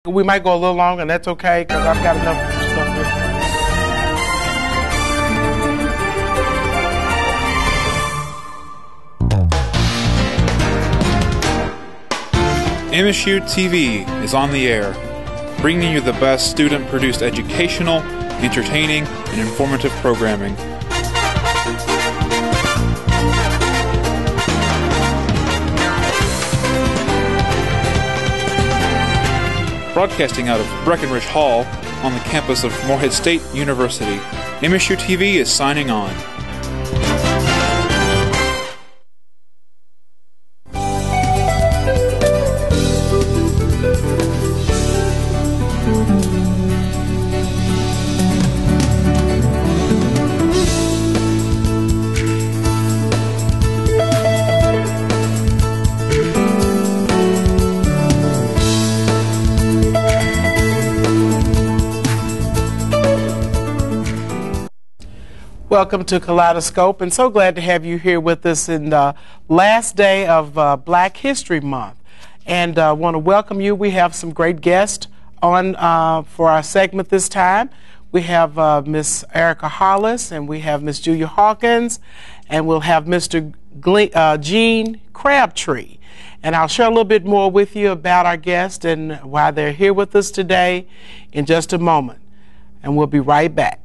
We might go a little longer, and that's okay, because I've got enough stuff here. MSU TV is on the air, bringing you the best student-produced educational, entertaining, and informative programming. Broadcasting out of Breckenridge Hall on the campus of Morehead State University, MSU TV is signing on. Welcome to Kaleidoscope, and so glad to have you here with us in the last day of Black History Month. And I want to welcome you. We have some great guests on for our segment this time. We have Miss Erica Hollis, and we have Miss Julia Hawkins, and we'll have Mr. Gene Crabtree. And I'll share a little bit more with you about our guests and why they're here with us today in just a moment. And we'll be right back.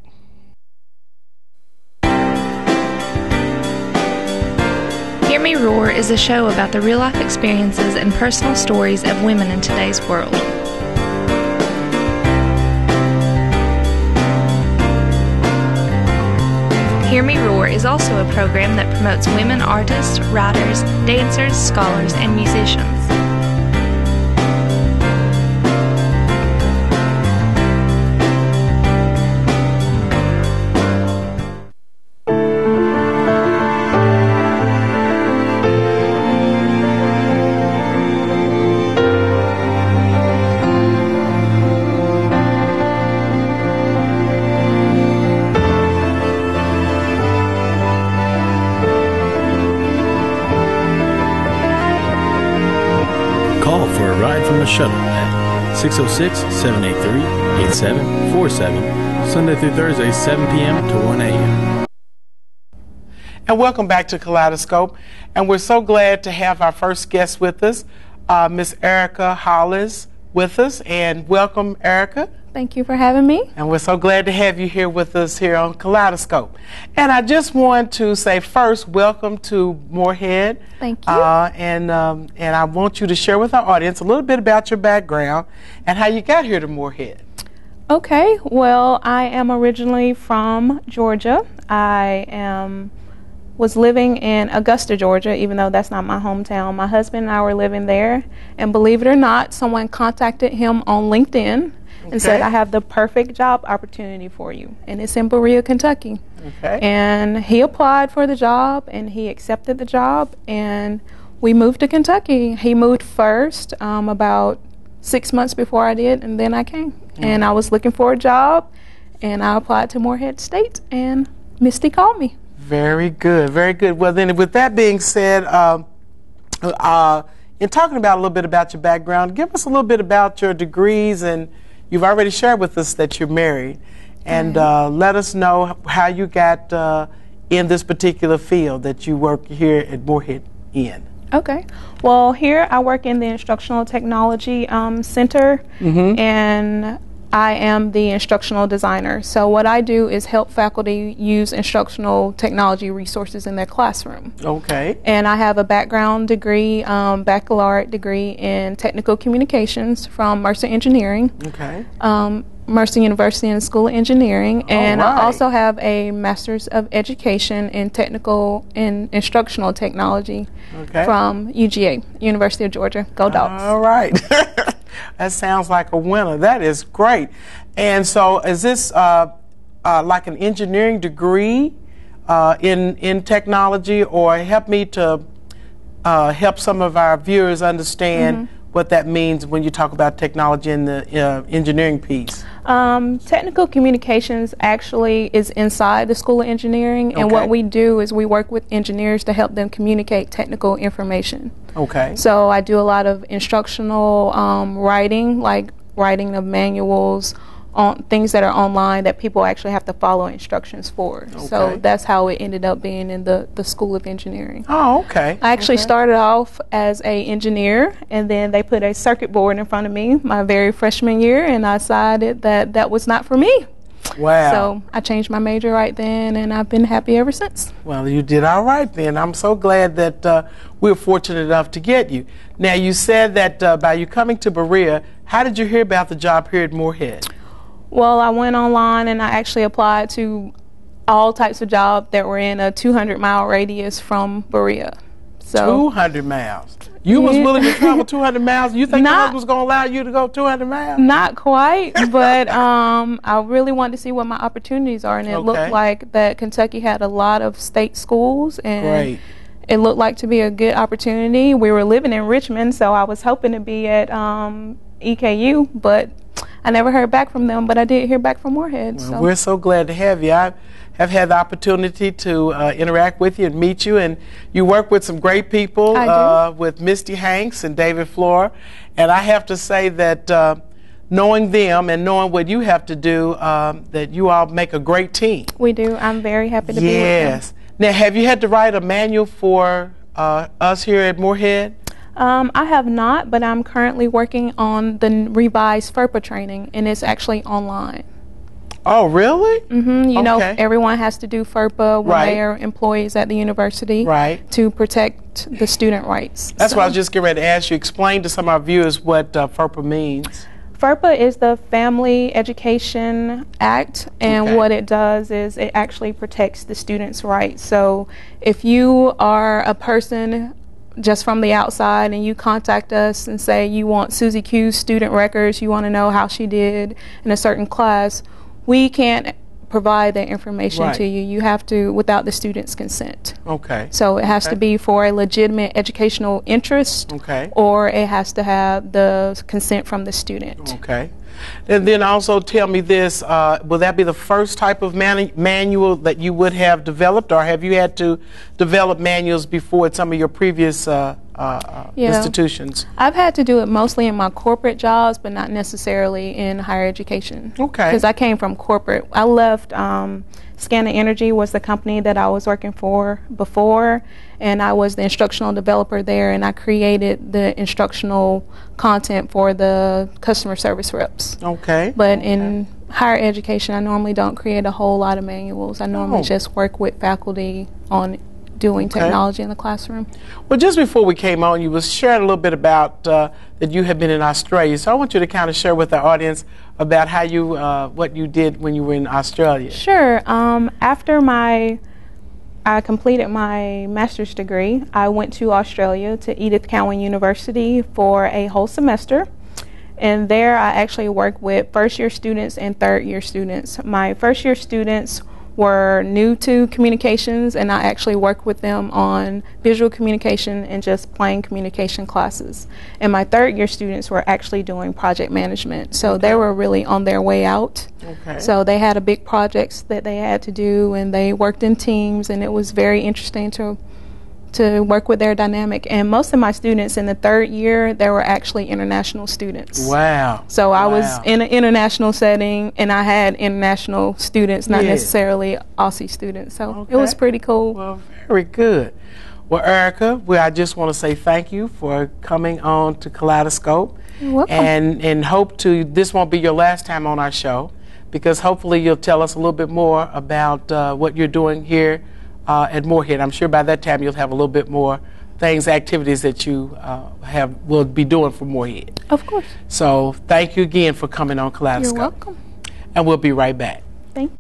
Hear Me Roar is a show about the real-life experiences and personal stories of women in today's world. Hear Me Roar is also a program that promotes women artists, writers, dancers, scholars, and musicians. Shuttle at 606-783-8747, Sunday through Thursday, 7 p.m. to 1 a.m. And welcome back to Kaleidoscope. And we're so glad to have our first guest with us, Miss Erica Hollis with us. And welcome, Erica. Thank you for having me. And we're so glad to have you here with us here on Kaleidoscope. And I just want to say first, welcome to Morehead. Thank you. And I want you to share with our audience a little bit about your background and how you got here to Morehead. Okay, well, I am originally from Georgia. Was living in Augusta, Georgia, even though that's not my hometown. My husband and I were living there, and believe it or not, someone contacted him on LinkedIn and said, I have the perfect job opportunity for you, and it's in Berea, Kentucky. Okay. And he applied for the job, and he accepted the job, and we moved to Kentucky. He moved first, about 6 months before I did, and then I came. And I was looking for a job, and I applied to Morehead State, and Misty called me. Very good, very good. Well, then, with that being said, in talking about a little bit about your background, give us a little bit about your degrees, and you've already shared with us that you're married, and let us know how you got in this particular field that you work here at Morehead in. Okay. Well, here I work in the Instructional Technology Center, and I am the instructional designer. So what I do is help faculty use instructional technology resources in their classroom. Okay. And I have a background degree, baccalaureate degree in technical communications from Mercer Engineering. Okay. Mercer University in the School of Engineering, and right. I also have a Master's of Education in Technical and Instructional Technology from UGA, University of Georgia. Go Dogs! All right. That sounds like a winner. That is great. And so is this like an engineering degree in technology, or help me to help some of our viewers understand what that means when you talk about technology in the engineering piece? Technical communications actually is inside the School of Engineering, and what we do is we work with engineers to help them communicate technical information. Okay. So I do a lot of instructional writing, like writing of manuals, on things that are online that people actually have to follow instructions for. Okay. So that's how it ended up being in the School of Engineering. Oh, okay. I actually Okay. started off as a engineer, and then they put a circuit board in front of me my very freshman year, and I decided that that was not for me. Wow. So I changed my major right then, and I've been happy ever since. Well, you did all right then. I'm so glad that we were fortunate enough to get you. Now, you said that by you coming to Berea, how did you hear about the job here at Moorhead? Well, I went online and I actually applied to all types of jobs that were in a 200-mile radius from Berea. So 200 miles. You was willing to travel 200 miles? You think the husband was going to allow you to go 200 miles? not quite, but I really wanted to see what my opportunities are, and it looked like that Kentucky had a lot of state schools, and Great. it looked like to be a good opportunity. We were living in Richmond, so I was hoping to be at EKU, but I never heard back from them, but I did hear back from Moorhead. Well, So we're so glad to have you. I have had the opportunity to interact with you and meet you, and you work with some great people, I do. with Misty Hanks and David Flora, and I have to say that knowing them and knowing what you have to do, that you all make a great team. we do. I'm very happy to be with them. Yes. Now, have you had to write a manual for us here at Moorhead? I have not, but I'm currently working on the revised FERPA training, and it's actually online. Oh, really? You know, Okay. everyone has to do FERPA when Right. they are employees at the university Right. to protect the student rights. That's So what I was just getting ready to ask you. Explain to some of our viewers what FERPA means. FERPA is the Family Education Act, and Okay. what it does is it actually protects the students' rights. So if you are a person just from the outside and you contact us and say you want Susie Q's student records, you want to know how she did in a certain class, we can't provide that information Right. to you. You have to, without the student's consent. Okay. So it has to Okay. be for a legitimate educational interest, Okay. or it has to have the consent from the student. Okay. And then also tell me this, will that be the first type of manual that you would have developed, or have you had to develop manuals before at some of your previous institutions? I've had to do it mostly in my corporate jobs, but not necessarily in higher education. Okay. Because I came from corporate. I left Scanna Energy was the company that I was working for before, and I was the instructional developer there, and I created the instructional content for the customer service reps. Okay. But in higher education, I normally don't create a whole lot of manuals. I normally Oh. just work with faculty on doing Okay. technology in the classroom. Well, just before we came on, you was sharing a little bit about that you have been in Australia. So I want you to kind of share with our audience about how you, what you did when you were in Australia. Sure. After I completed my master's degree, I went to Australia to Edith Cowan University for a whole semester. And there I actually worked with first-year students and third-year students. My first-year students were new to communications, and I actually worked with them on visual communication and just plain communication classes. And my third-year students were actually doing project management, so they were really on their way out. Okay. So they had a big projects that they had to do, and they worked in teams, and it was very interesting to work with their dynamic. And most of my students in the third year, they were actually international students. Wow. So I was Wow. in an international setting, and I had international students, not Yeah. necessarily Aussie students. So Okay. it was pretty cool. Well, very good. Well, Erica, I just want to say thank you for coming on to Kaleidoscope. You're welcome. And hope this won't be your last time on our show, because hopefully you'll tell us a little bit more about what you're doing here at Moorhead. I'm sure by that time you'll have a little bit more activities that you will be doing for Moorhead. Of course. So thank you again for coming on Kaleidoscope. You're welcome. And we'll be right back. Thank you.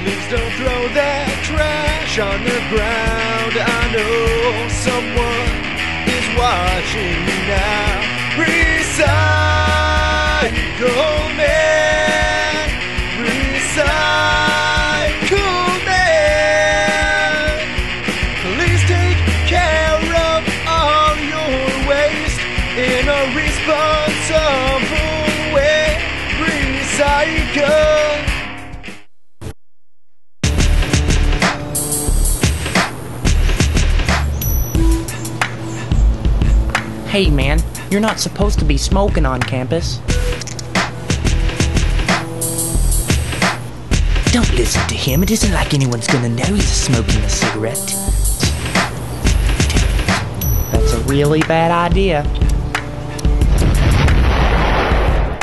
Please don't throw that trash. tiger. Hey man, you're not supposed to be smoking on campus. Don't listen to him. It isn't like anyone's gonna know he's smoking a cigarette. That's a really bad idea.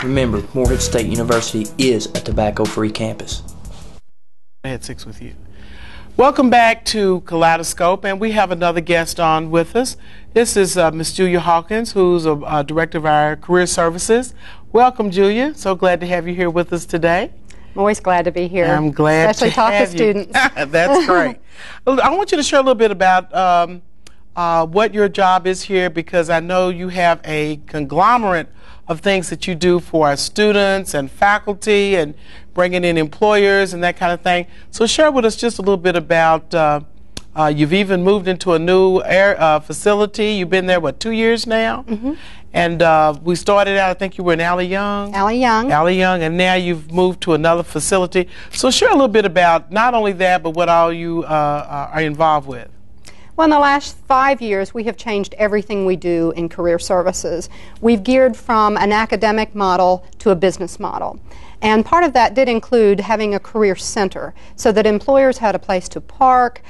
Remember, Morehead State University is a tobacco-free campus. I had 6 with you. Welcome back to Kaleidoscope, and we have another guest on with us. This is Miss Julia Hawkins, who's a director of our career services. Welcome, Julia. So glad to have you here with us today. I'm always glad to be here. I'm glad especially to talk have to students. That's great. I want you to share a little bit about what your job is here, because I know you have a conglomerate of things that you do for our students and faculty and bringing in employers and that kind of thing. So share with us just a little bit about, you've even moved into a new facility. You've been there, what, 2 years now? Mm-hmm. And we started out, I think you were in Allie Young. Allie Young. Allie Young, and now you've moved to another facility. So share a little bit about not only that, but what all you are involved with. Well, in the last 5 years, we have changed everything we do in career services. We've geared from an academic model to a business model. And part of that did include having a career center so that employers had a place to park.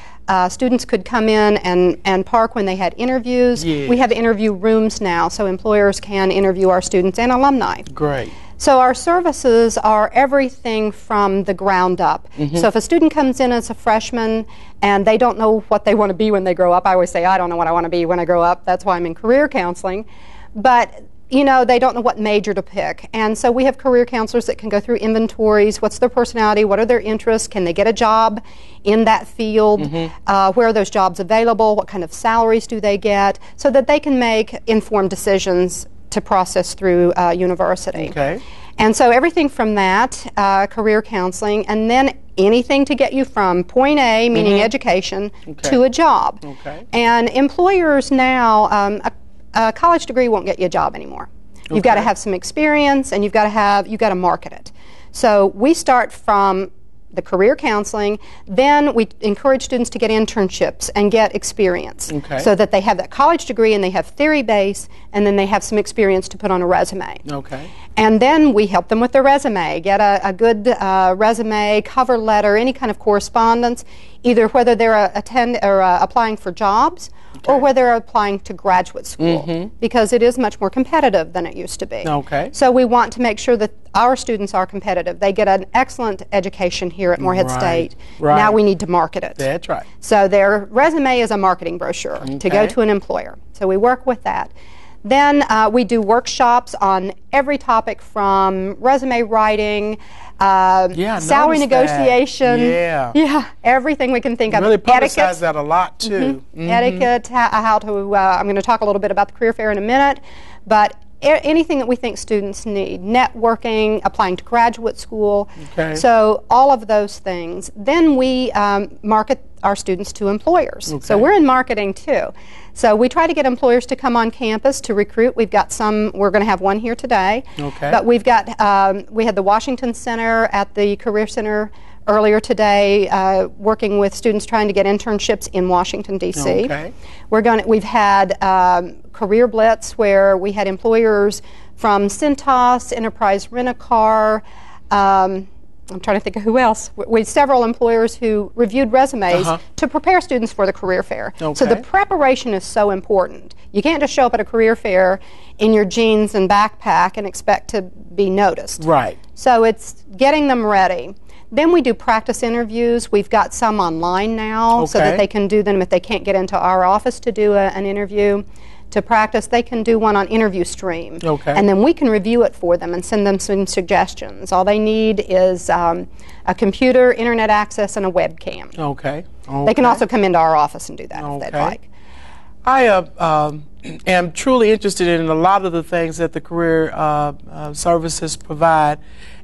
Students could come in and park when they had interviews. Yeah. We have interview rooms now, so employers can interview our students and alumni. Great. So our services are everything from the ground up. Mm-hmm. So if a student comes in as a freshman and they don't know what they want to be when they grow up, I always say, I don't know what I want to be when I grow up. That's why I'm in career counseling. But you know, they don't know what major to pick. And so we have career counselors that can go through inventories. What's their personality? What are their interests? Can they get a job in that field? Mm-hmm. Where are those jobs available? What kind of salaries do they get? So that they can make informed decisions to process through university. Okay. And so everything from that, career counseling, and then anything to get you from point A, meaning mm-hmm. education, okay. to a job. Okay. And employers now, a college degree won't get you a job anymore. You've got to have some experience, and you've got to market it. So we start from the career counseling, then we encourage students to get internships and get experience, okay. so that they have that college degree and they have theory base, and then they have some experience to put on a resume. Okay. And then we help them with their resume, get a good resume, cover letter, any kind of correspondence, either whether they're applying for jobs, okay. or whether they're applying to graduate school, mm-hmm. because it is much more competitive than it used to be. Okay. So we want to make sure that our students are competitive. They get an excellent education here at Morehead right. State. Right. Now we need to market it. That's right. So their resume is a marketing brochure okay. to go to an employer. So we work with that. Then we do workshops on every topic from resume writing, salary negotiation, everything we can think of. Really publicize that a lot too. Mm-hmm. Mm-hmm. Etiquette, how to. I'm going to talk a little bit about the career fair in a minute, but anything that we think students need, networking, applying to graduate school. Okay. So all of those things. Then we market our students to employers. Okay. So we're in marketing too. So we try to get employers to come on campus to recruit. We've got some, we're going to have one here today. Okay. But we've got, we had the Washington Center at the Career Center earlier today, working with students trying to get internships in Washington, D.C. Okay. We've had Career Blitz, where we had employers from Cintas, Enterprise Rent-A-Car, I'm trying to think of who else. We had several employers who reviewed resumes to prepare students for the career fair. Okay. So the preparation is so important. You can't just show up at a career fair in your jeans and backpack and expect to be noticed. Right. So it's getting them ready. Then we do practice interviews. We've got some online now, so that they can do them if they can't get into our office to do an interview. To practice, they can do one on Interview Stream. Okay. And then we can review it for them and send them some suggestions. All they need is a computer, internet access, and a webcam. Okay. They can also come into our office and do that if they'd like. I am truly interested in a lot of the things that the career services provide.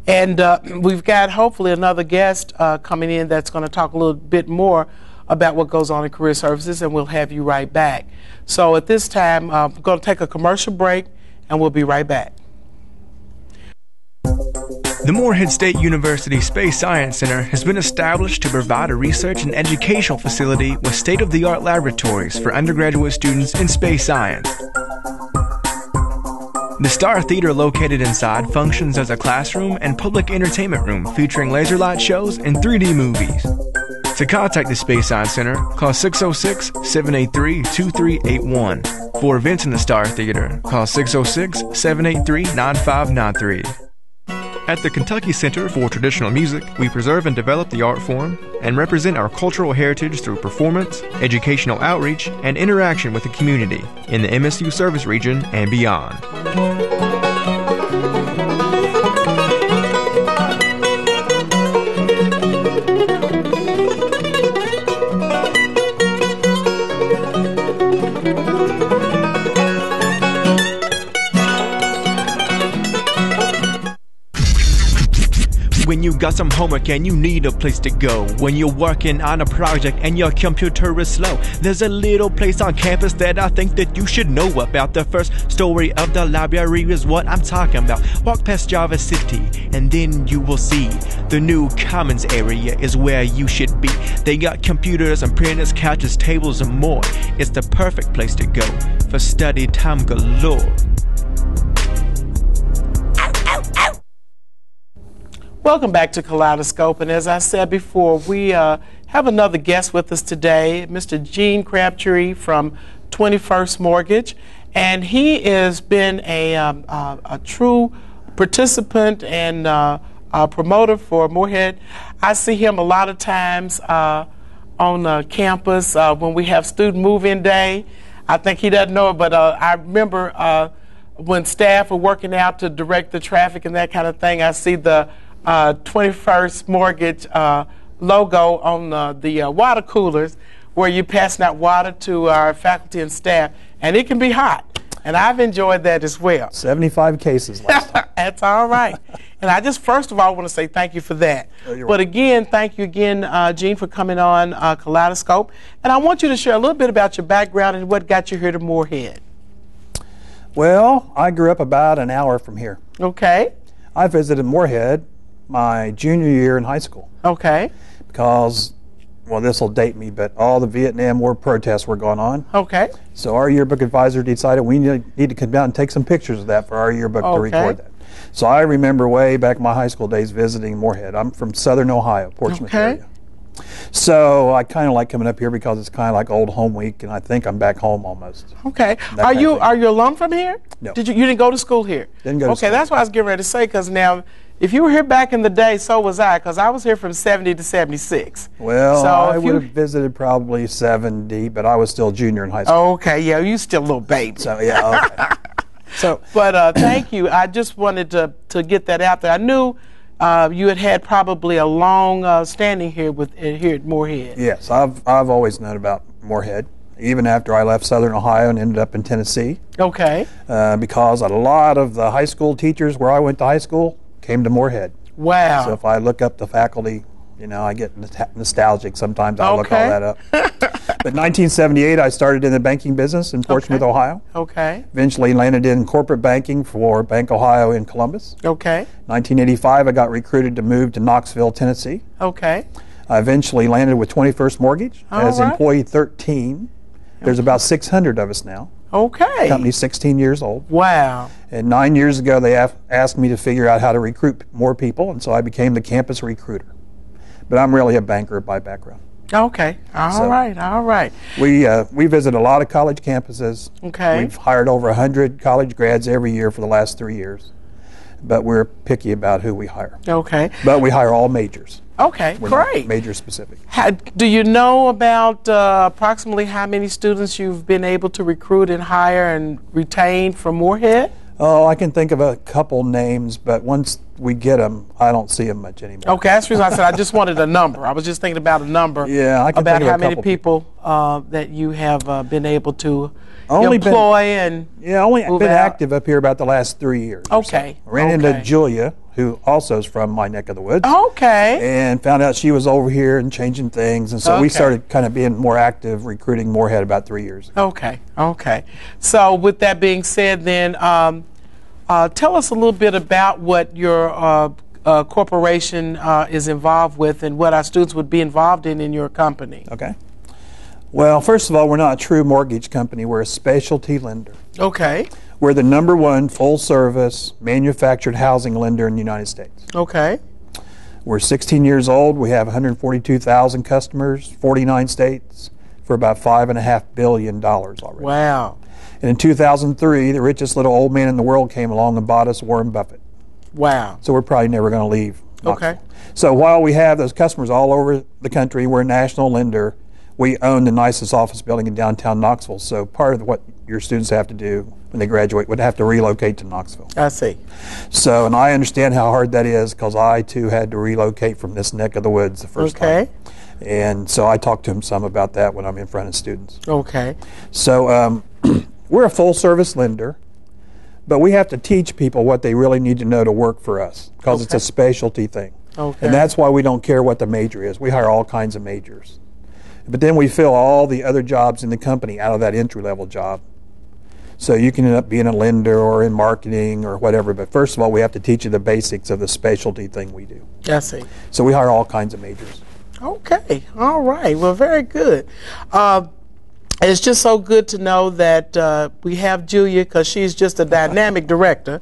And we've got hopefully another guest coming in that's going to talk a little bit more about what goes on in career services, and we'll have you right back. So at this time, we're going to take a commercial break, and we'll be right back. The Morehead State University Space Science Center has been established to provide a research and educational facility with state-of-the-art laboratories for undergraduate students in space science. The Star Theater located inside functions as a classroom and public entertainment room featuring laser light shows and 3D movies. To contact the Space Science Center, call 606-783-2381. For events in the Star Theater, call 606-783-9593. At the Kentucky Center for Traditional Music, we preserve and develop the art form and represent our cultural heritage through performance, educational outreach, and interaction with the community in the MSU service region and beyond. When you got some homework and you need a place to go, when you're working on a project and your computer is slow, there's a little place on campus that I think that you should know about. The first story of the library is what I'm talking about. Walk past Java City and then you will see the new commons area is where you should be. They got computers and printers, couches, tables, and more. It's the perfect place to go for study time galore. Welcome back to Kaleidoscope, and as I said before, we have another guest with us today, Mr. Gene Crabtree from 21st Mortgage, and he has been a true participant and a promoter for Morehead. I see him a lot of times on campus when we have student move-in day. I think he doesn't know it, but I remember when staff are working out to direct the traffic and that kind of thing, I see the 21st Mortgage logo on the water coolers where you're passing out water to our faculty and staff, and it can be hot, and I've enjoyed that as well. 75 cases last time. That's all right. And I just first of all want to say thank you for that. But again, thank you again, Gene, for coming on Kaleidoscope, and I want you to share a little bit about your background and what got you here to Morehead. Well, I grew up about an hour from here. Okay. I visited Morehead my junior year in high school. Okay. Because, well, this will date me, but all the Vietnam War protests were going on. Okay. So our yearbook advisor decided we need to come down and take some pictures of that for our yearbook to record that. So I remember way back in my high school days visiting Morehead. I'm from southern Ohio, Portsmouth area. So I kind of like coming up here because it's kind of like old home week, and I think I'm back home almost. Okay. Are you alum from here? No. You didn't go to school here? Didn't go to school. Okay, that's what I was getting ready to say, because now, if you were here back in the day, so was I, because I was here from 70 to 76. Well, so I would have visited probably 70, but I was still junior in high school. Okay, yeah, you still a little baby. So, yeah, okay. But thank you. I just wanted to get that out there. I knew you had probably a long standing here here at Morehead. Yes, I've always known about Morehead, even after I left southern Ohio and ended up in Tennessee. Okay. Because a lot of the high school teachers where I went to high school came to Morehead. Wow. So if I look up the faculty, you know, I get nostalgic sometimes. I'll look all that up. But 1978, I started in the banking business in Portsmouth, Ohio. Okay. Eventually landed in corporate banking for Bank Ohio in Columbus. Okay. 1985, I got recruited to move to Knoxville, Tennessee. Okay. I eventually landed with 21st Mortgage as employee 13. There's about 600 of us now. Okay. The company's 16 years old. Wow. And 9 years ago, they asked me to figure out how to recruit more people, and so I became the campus recruiter. But I'm really a banker by background. Okay. All right. We visit a lot of college campuses. Okay. We've hired over 100 college grads every year for the last 3 years. But we're picky about who we hire. Okay. But we hire all majors. Okay, We're great. not major specific. Do you know about approximately how many students you've been able to recruit and hire and retain from Morehead? Oh, I can think of a couple names, but once we get them, I don't see them much anymore. Okay, that's the reason I said I just wanted a number. I was just thinking about a number. Yeah, I can about think of how a many couple people that you have been able to only employ and only move been out. active up here about the last 3 years. Okay. I ran into Julia, who also is from my neck of the woods. Okay. And found out she was over here and changing things, and so we started kind of being more active, recruiting Morehead about 3 years ago. Okay. So with that being said, then tell us a little bit about what your corporation is involved with and what our students would be involved in your company. Okay. Well, first of all, we're not a true mortgage company. We're a specialty lender. Okay. We're the #1 full-service manufactured housing lender in the United States. Okay. We're 16 years old. We have 142,000 customers, 49 states, for about $5.5 billion already. Wow. And in 2003, the richest little old man in the world came along and bought us, Warren Buffett. Wow. So we're probably never going to leave Knoxville. Okay. So while we have those customers all over the country, we're a national lender. We own the nicest office building in downtown Knoxville. So part of what your students have to do when they graduate would have to relocate to Knoxville. I see. So, and I understand how hard that is because I too had to relocate from this neck of the woods the first time. And so I talk to them some about that when I'm in front of students. Okay. So we're a full-service lender, but we have to teach people what they really need to know to work for us because it's a specialty thing. Okay. And that's why we don't care what the major is. We hire all kinds of majors. But then we fill all the other jobs in the company out of that entry-level job. So you can end up being a lender or in marketing or whatever, but first of all, we have to teach you the basics of the specialty thing we do. I see. So we hire all kinds of majors. Okay. All right. Well, very good. It's just so good to know that we have Julia because she's just a dynamic director,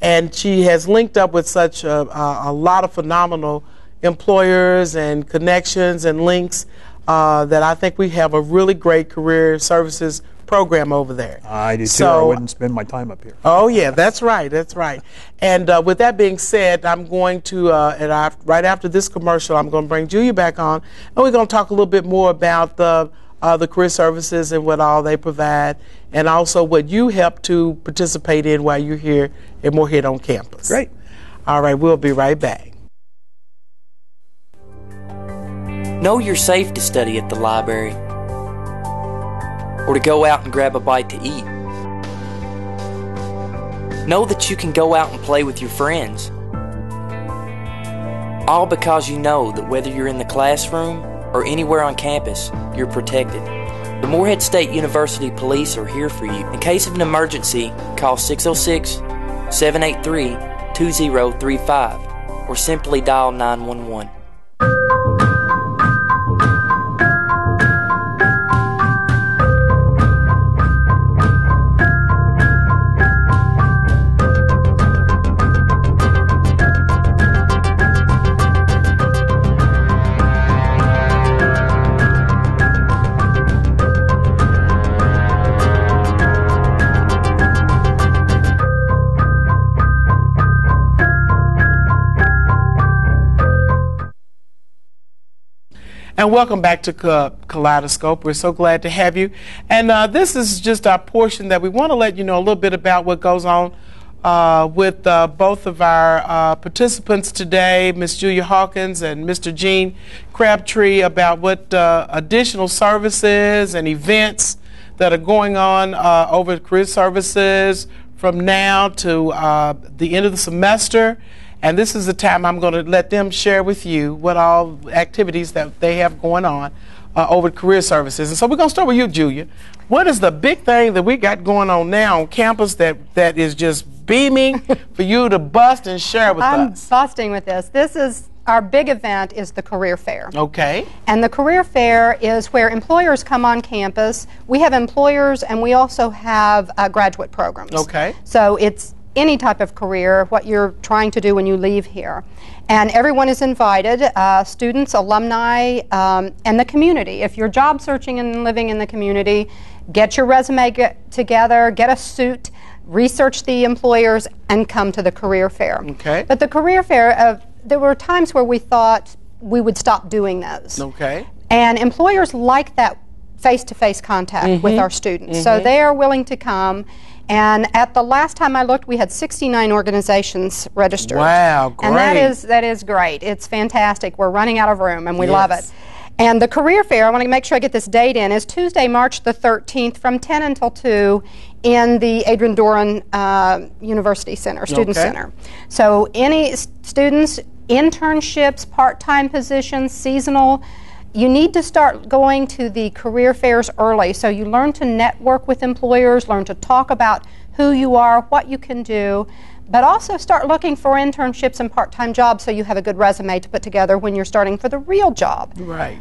and she has linked up with such a lot of phenomenal employers and connections and links that I think we have a really great career services program over there. I do too. So, I wouldn't spend my time up here. Oh yeah, that's right, that's right. And with that being said, I'm going to, right after this commercial, I'm going to bring Julia back on, and we're going to talk a little bit more about the career services and what all they provide, and also what you help to participate in while you're here at Moorhead on campus. Great. All right, we'll be right back. Know you're safe to study at the library or to go out and grab a bite to eat. Know that you can go out and play with your friends. All because you know that whether you're in the classroom or anywhere on campus, you're protected. The Moorhead State University Police are here for you. In case of an emergency, call 606-783-2035 or simply dial 911. And welcome back to Kaleidoscope. We're so glad to have you. And this is just our portion that we want to let you know a little bit about what goes on with both of our participants today, Ms. Julia Hawkins and Mr. Gene Crabtree, about what additional services and events that are going on over at Career Services from now to the end of the semester. And this is the time I'm going to let them share with you what all activities that they have going on over at Career Services. And so we're going to start with you, Julia. What is the big thing that we got going on now on campus that is just beaming for you to bust and share with us? I'm busting with this. This is our big event is the Career Fair. Okay. And the Career Fair is where employers come on campus. We have employers and we also have graduate programs. Okay. So it's any type of career, what you're trying to do when you leave here. And everyone is invited, students, alumni, and the community. If you're job searching and living in the community, get your resume together, get a suit, research the employers, and come to the Career Fair. Okay. But the Career Fair, there were times where we thought we would stop doing those. Okay. And employers like that face-to-face contact with our students. So they are willing to come. And at the last time I looked, we had 69 organizations registered. Wow, great. And that is great. It's fantastic. We're running out of room, and we love it. And the Career Fair, I want to make sure I get this date in, is Tuesday, March the 13th from 10 until 2 in the Adrian Doran University Center, Student Center. So any students, internships, part-time positions, seasonal, you need to start going to the career fairs early so you learn to network with employers, learn to talk about who you are, what you can do. but also start looking for internships and part-time jobs so you have a good resume to put together when you're starting for the real job. Right.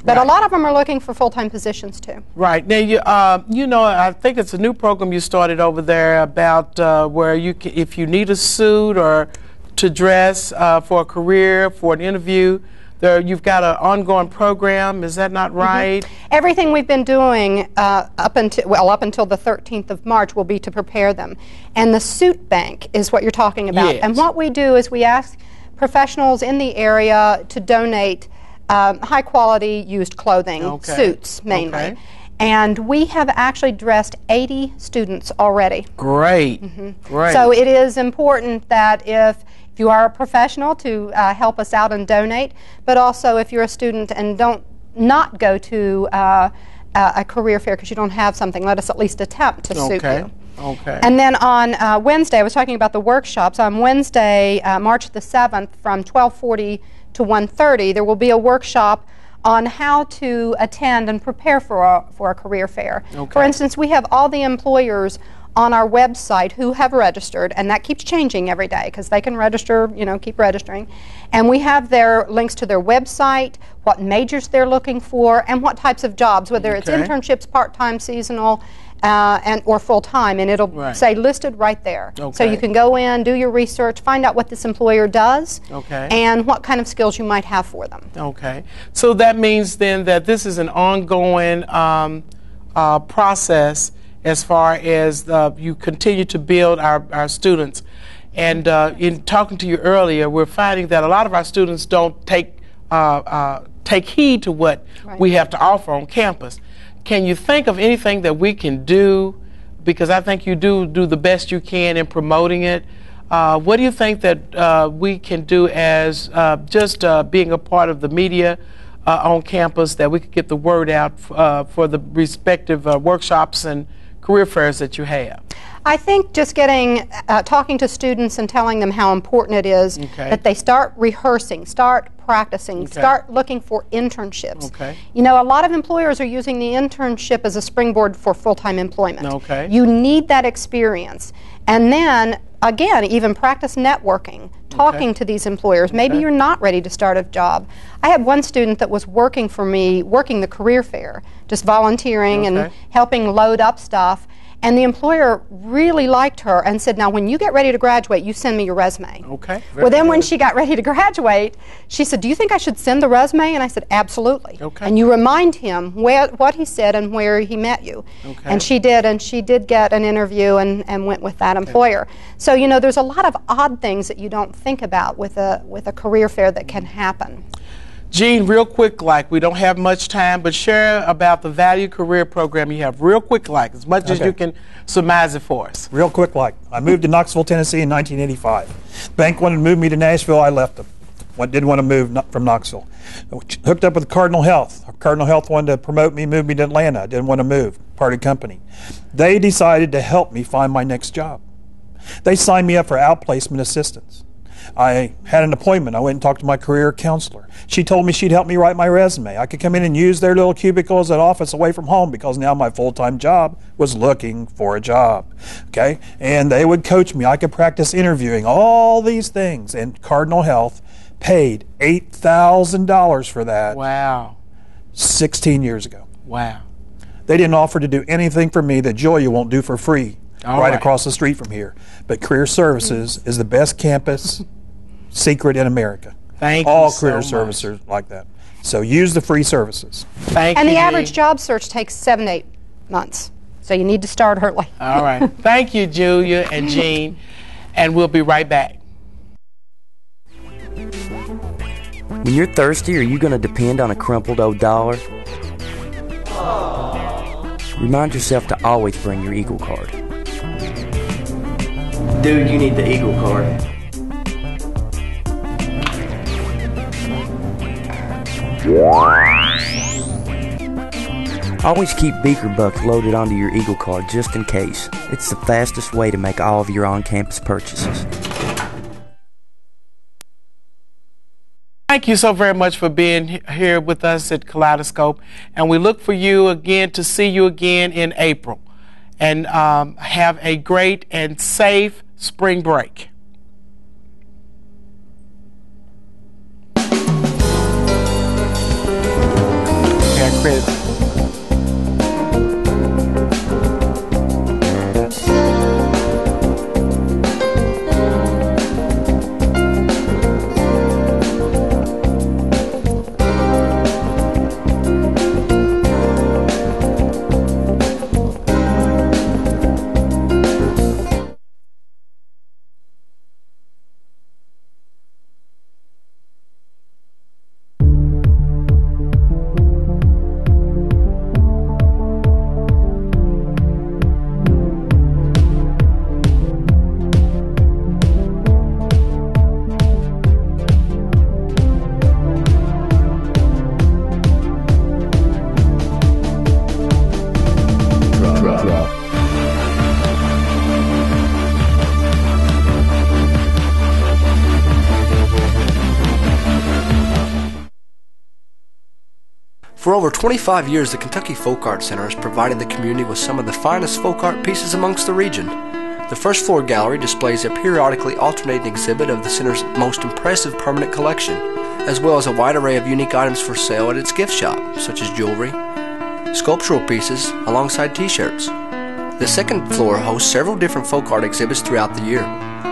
But a lot of them are looking for full-time positions too. Right. Now, you know, I think it's a new program you started over there about where you can, if you need a suit or to dress for a career, for an interview, you've got an ongoing program. Is that not right? Everything we've been doing up until the 13th of March will be to prepare them. And the suit bank is what you're talking about. Yes. And what we do is we ask professionals in the area to donate high-quality used clothing, suits mainly. And we have actually dressed 80 students already. Great. Great. So it is important that if you are a professional to help us out and donate, but also if you're a student and not go to a career fair because you don't have something, let us at least attempt to suit you. Okay. And then on Wednesday, I was talking about the workshops. On Wednesday, March the 7th, from 12:40 to 1:30, there will be a workshop on how to attend and prepare for a career fair. For instance, we have all the employers on our website who have registered, and that keeps changing every day because they can register, you know, keep registering. And we have their links to their website, what majors they're looking for, and what types of jobs, whether it's internships, part-time, seasonal, or full-time, and it'll say listed right there. So you can go in, do your research, find out what this employer does, and what kind of skills you might have for them. Okay. So that means then that this is an ongoing process as far as you continue to build our students. And in talking to you earlier, we're finding that a lot of our students don't take heed to what we have to offer on campus. Can you think of anything that we can do? Because I think you do the best you can in promoting it. What do you think that we can do as just being a part of the media on campus, that we could get the word out for the respective workshops and career fairs that you have? I think just talking to students and telling them how important it is that they start rehearsing, start practicing, start looking for internships. You know, a lot of employers are using the internship as a springboard for full-time employment. You need that experience. And then, again, even practice networking, talking to these employers. Maybe you're not ready to start a job. I had one student that was working for me, working the career fair, just volunteering and helping load up stuff. And the employer really liked her and said, now when you get ready to graduate, you send me your resume. Well, then when she got ready to graduate, she said, do you think I should send the resume? And I said, absolutely. And you remind him what he said and where he met you. And she did get an interview and went with that employer. So, you know, there's a lot of odd things that you don't think about with a career fair that can happen. Jean, real quick, like, we don't have much time, but share about the Value Career Program you have, real quick, like, as much as you can surmise it for us. Real quick, like, I moved to Knoxville, Tennessee in 1985. Bank wanted to move me to Nashville, I left them. Didn't want to move from Knoxville. Hooked up with Cardinal Health. Cardinal Health wanted to promote me, move me to Atlanta. Didn't want to move, parted company. They decided to help me find my next job. They signed me up for outplacement assistance. I had an appointment. I went and talked to my career counselor. She told me she'd help me write my resume. I could come in and use their little cubicle as an office away from home because now my full-time job was looking for a job. Okay? And they would coach me. I could practice interviewing, all these things. And Cardinal Health paid $8,000 for that. Wow. 16 years ago. Wow. They didn't offer to do anything for me that Julia won't do for free. Right across the street from here. But Career Services is the best campus secret in America. Thank you All so career much. services are like that. So use the free services. Thank you. And the average job search takes 7 to 8 months. So you need to start early. All right. Thank you, Julia and Jean. And we'll be right back. When you're thirsty, are you going to depend on a crumpled old dollar? Remind yourself to always bring your Eagle card. Dude, you need the Eagle card. Always keep beaker bucks loaded onto your Eagle card just in case. It's the fastest way to make all of your on-campus purchases. Thank you so very much for being here with us at Kaleidoscope, and we look for you again to see you again in April. And have a great and safe spring break. Okay, credit. For over 25 years, the Kentucky Folk Art Center has provided the community with some of the finest folk art pieces amongst the region. The first floor gallery displays a periodically alternating exhibit of the center's most impressive permanent collection, as well as a wide array of unique items for sale at its gift shop, such as jewelry, sculptural pieces, alongside t-shirts. The second floor hosts several different folk art exhibits throughout the year.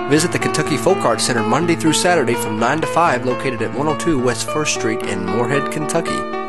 Visit the Kentucky Folk Art Center Monday through Saturday from 9 to 5, located at 102 West 1st Street in Moorhead, Kentucky.